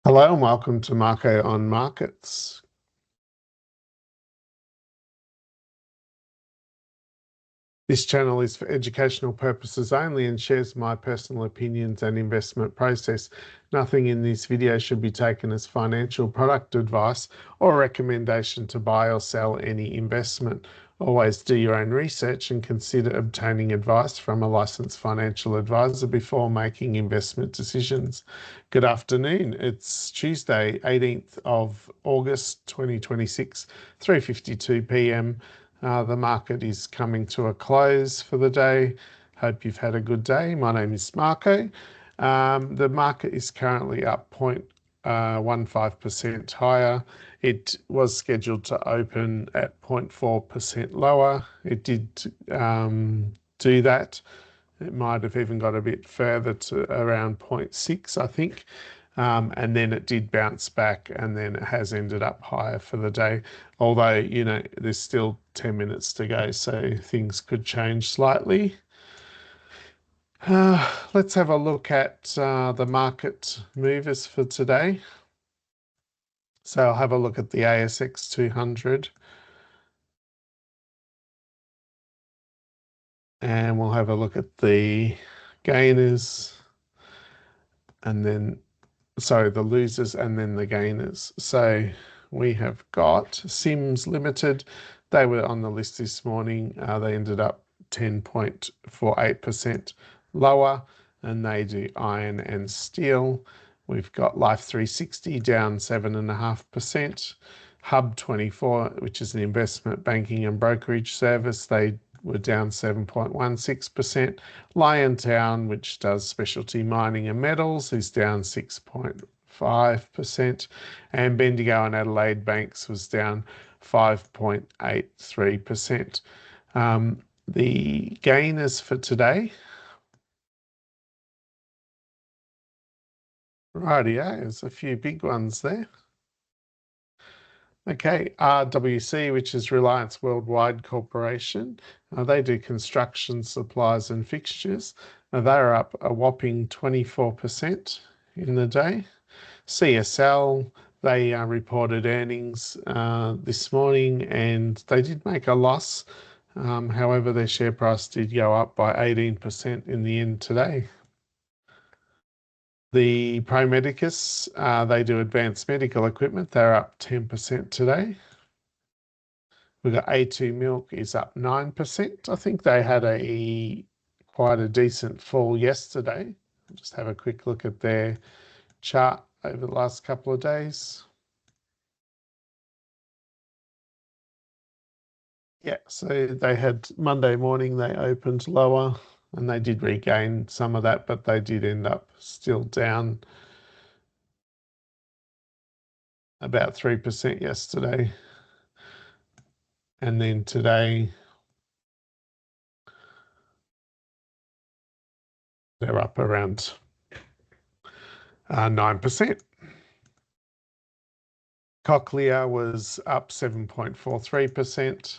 Hello and welcome to Marco on Markets. This channel is for educational purposes only and shares my personal opinions and investment process. Nothing in this video should be taken as financial product advice or recommendation to buy or sell any investment. Always do your own research and consider obtaining advice from a licensed financial advisor before making investment decisions. Good afternoon. It's Tuesday, 18th of August 2026, 3:52 p.m. The market is coming to a close for the day. Hope you've had a good day. My name is Marco. The market is currently up 0.15% higher. It was scheduled to open at 0.4% lower. It did do that. It might have even got a bit further to around 0.6, I think. And then it did bounce back and then it has ended up higher for the day. Although, there's still 10 minutes to go, so things could change slightly. Let's have a look at the market movers for today. So I'll have a look at the ASX 200. And we'll have a look at the gainers and then, sorry, the losers and then the gainers. So we have got Sims Limited. They were on the list this morning. They ended up 10.48% lower, and they do iron and steel. We've got Life 360 down 7.5%. Hub 24, which is an investment banking and brokerage service, they were down 7.16%. Liontown, which does specialty mining and metals, is down 6.5%. And Bendigo and Adelaide Banks was down 5.83%. The gainers for today. Rightio, there's a few big ones there. Okay, RWC, which is Reliance Worldwide Corporation. They do construction supplies and fixtures. They're up a whopping 24% in the day. CSL, they reported earnings this morning and they did make a loss. However, their share price did go up by 18% in the end today. The Pro Medicus, they do advanced medical equipment. They're up 10% today. We've got A2 Milk is up 9%. I think they had quite a decent fall yesterday. I'll just have a quick look at their chart over the last couple of days. Yeah, so they had Monday morning, they opened lower and they did regain some of that, but they did end up still down about 3% yesterday. And then today, they're up around 9%. Cochlear was up 7.43%.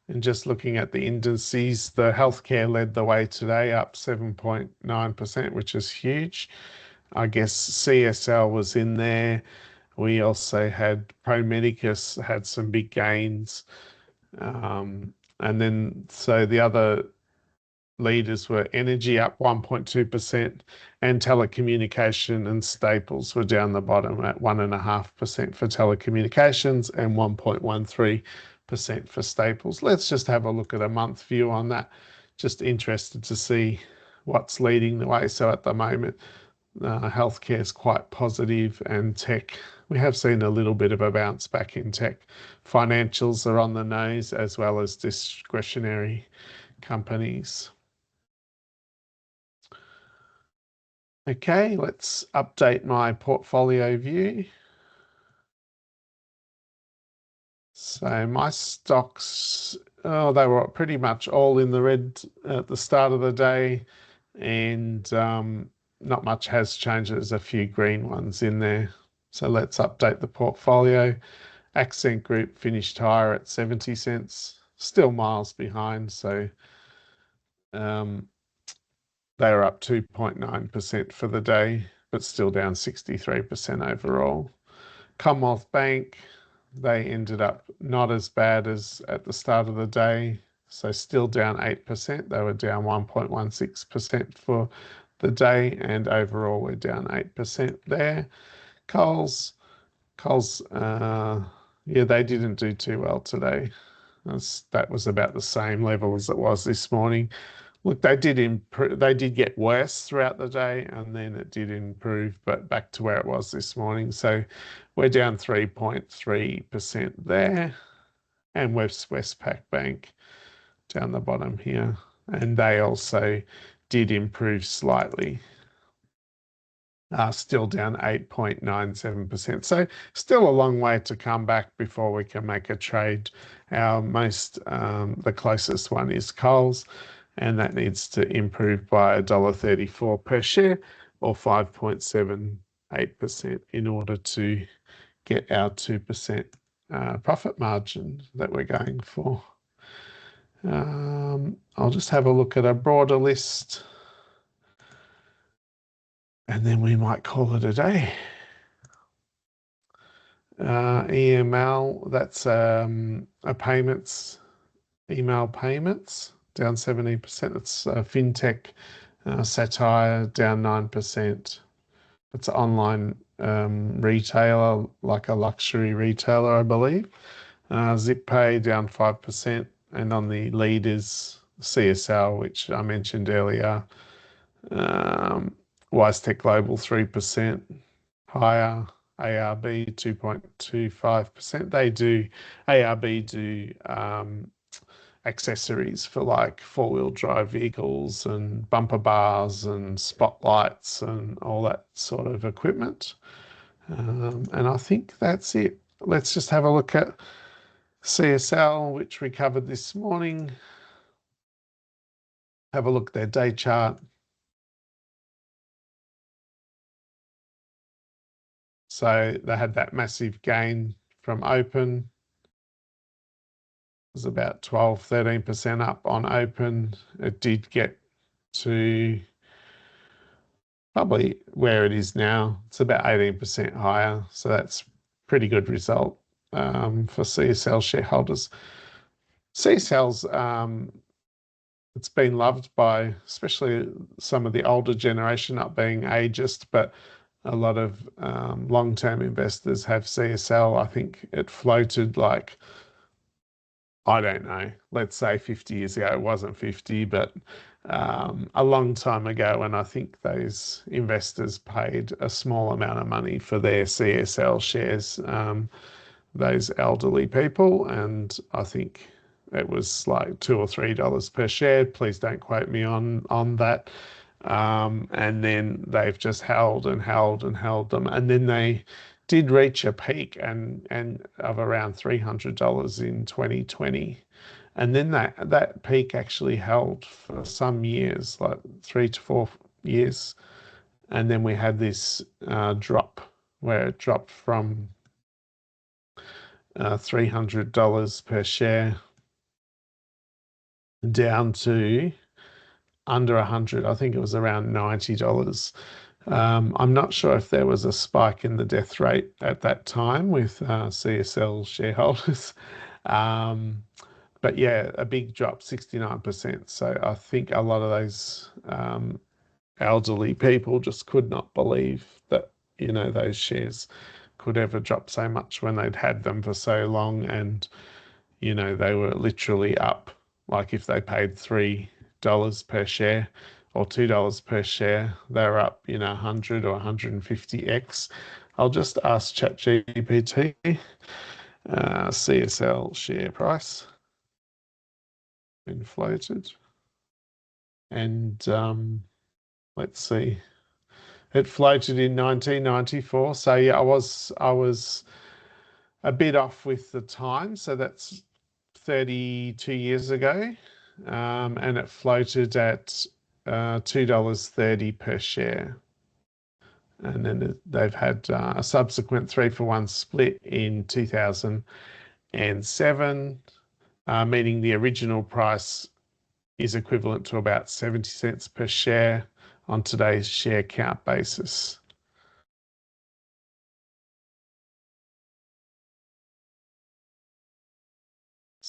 And just looking at the indices, the healthcare led the way today, up 7.9%, which is huge. I guess CSL was in there. We also had Pro Medicus had some big gains. And then, so the other leaders were energy up 1.2% and telecommunication and staples were down the bottom at 1.5% for telecommunications and 1.13% for staples. Let's just have a look at a month view on that. Just interested to see what's leading the way. So at the moment, healthcare is quite positive and tech. We have seen a little bit of a bounce back in tech. Financials are on the nose as well as discretionary companies. Okay, let's update my portfolio view. So my stocks, they were pretty much all in the red at the start of the day, and not much has changed. There's a few green ones in there. So let's update the portfolio. Accent Group finished higher at 70 cents, still miles behind. So they are up 2.9% for the day. but still down 63% overall. Commonwealth Bank, they ended up not as bad as at the start of the day, so still down 8%. They were down 1.16% for the day, and overall we're down 8% there. Coles, yeah, they didn't do too well today. That was about the same level as it was this morning. Look, they did improve. They did get worse throughout the day, and then it did improve, but back to where it was this morning. So we're down 3.3% there, and Westpac Bank down the bottom here, and they also did improve slightly. Still down 8.97%. So still a long way to come back before we can make a trade. The closest one is Coles, and that needs to improve by $1.34 per share, or 5.78%, in order to get our 2% profit margin that we're going for. I'll just have a look at a broader list, and then we might call it a day. EML, that's email payments, down 17%. It's fintech, Satire, down 9%. It's an online retailer, like a luxury retailer, I believe. ZipPay, down 5%. And on the leaders, CSL, which I mentioned earlier, WiseTech Global, 3% higher. ARB 2.25%. ARB do accessories for like four-wheel drive vehicles and bumper bars and spotlights and all that sort of equipment. And I think that's it. Let's just have a look at CSL, which we covered this morning. Have a look at their day chart. So they had that massive gain from open. It was about 12-13% up on open. It did get to probably where it is now. It's about 18% higher. So that's pretty good result for CSL shareholders. CSL's it's been loved by especially some of the older generation, not being ageist, but a lot of long-term investors have CSL. I think it floated like, I don't know, let's say 50 years ago. It wasn't 50, but a long time ago, and I think those investors paid a small amount of money for their CSL shares, those elderly people, and I think it was like $2 or $3 per share. Please don't quote me on that. And then they've just held and held and held them, and then they did reach a peak and of around $300 in 2020, and then that peak actually held for some years, like 3 to 4 years, and then we had this drop where it dropped from $300 per share down to under 100. I think it was around $90. I'm not sure if there was a spike in the death rate at that time with CSL shareholders. But yeah, a big drop, 69%. So I think a lot of those elderly people just could not believe that, those shares could ever drop so much when they'd had them for so long, and, they were literally up. Like if they paid $3 per share or $2 per share, they're up, 100 or 150x. I'll just ask ChatGPT, CSL share price been floated, and let's see, it floated in 1994. So yeah, I was a bit off with the time. So that's 32 years ago, and it floated at $2.30 per share. And then they've had a subsequent 3-for-1 split in 2007, meaning the original price is equivalent to about 70 cents per share on today's share count basis.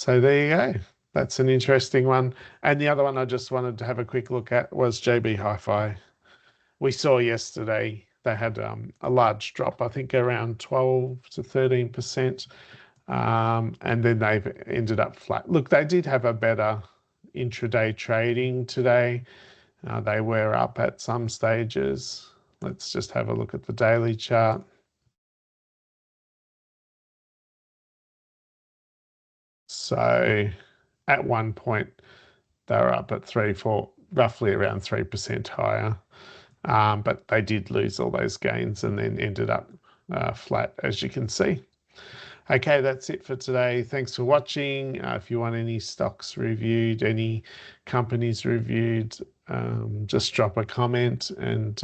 So there you go. That's an interesting one. And the other one I just wanted to have a quick look at was JB Hi-Fi. We saw yesterday they had a large drop, I think around 12 to 13%, and then they've ended up flat. Look, they did have a better intraday trading today. They were up at some stages. Let's just have a look at the daily chart. So at one point, they were up at 4, roughly around 3% higher. But they did lose all those gains and then ended up flat, as you can see. Okay, that's it for today. Thanks for watching. If you want any stocks reviewed, any companies reviewed, just drop a comment, and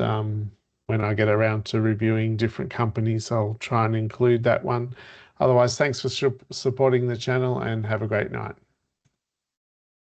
when I get around to reviewing different companies, I'll try and include that one. Otherwise, thanks for supporting the channel and have a great night.